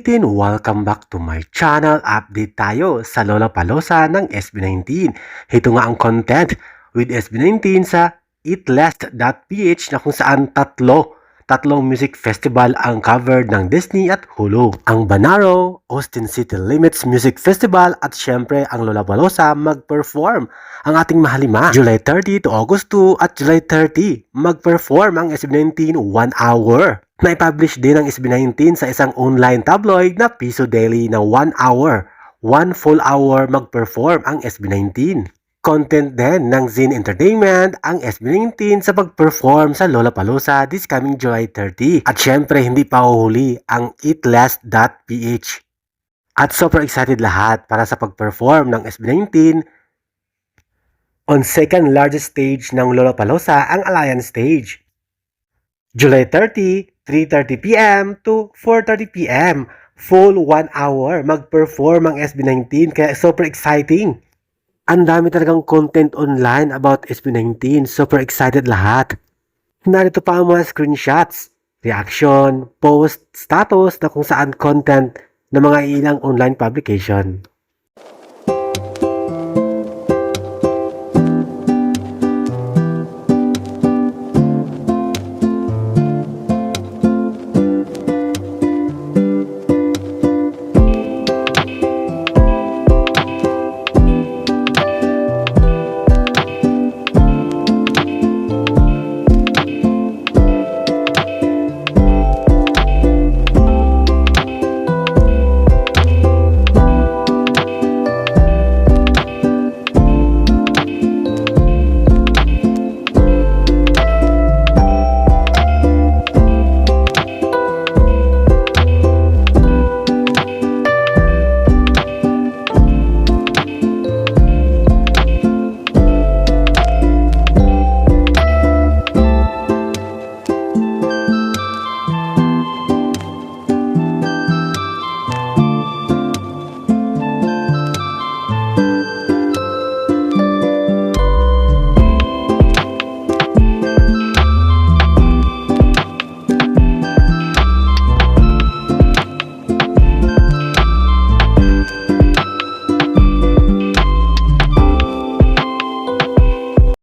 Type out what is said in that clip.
ulitin, welcome back to my channel. Update tayo sa Lollapalooza ng SB19. Ito nga ang content with SB19 sa eatlast.ph na kung saan tatlong music festival ang covered ng Disney at Hulu. Ang Banaro, Austin City Limits Music Festival at syempre ang Lollapalooza mag-perform. Ang ating mahalima, July 30 to August 2 at July 30, mag-perform ang SB19 1 hour. Na-publish din ang SB19 sa isang online tabloid na Piso Daily na 1 hour. 1 full hour mag-perform ang SB19. Content din ng Zine Entertainment ang SB19 sa pag-perform sa Lollapalooza this coming July 30. At syempre hindi pa uhuli ang eatlast.ph. At super excited lahat para sa pag-perform ng SB19 on second largest stage ng Lollapalooza, ang Alliance Stage. July 30, 3:30 p.m. to 4:30 p.m. Full 1 hour mag-perform ang SB19 kaya super exciting. Ang dami talagang content online about SB19. Super excited lahat. Narito pa ang mga screenshots, reaction, post, status na kung saan content ng mga ilang online publication.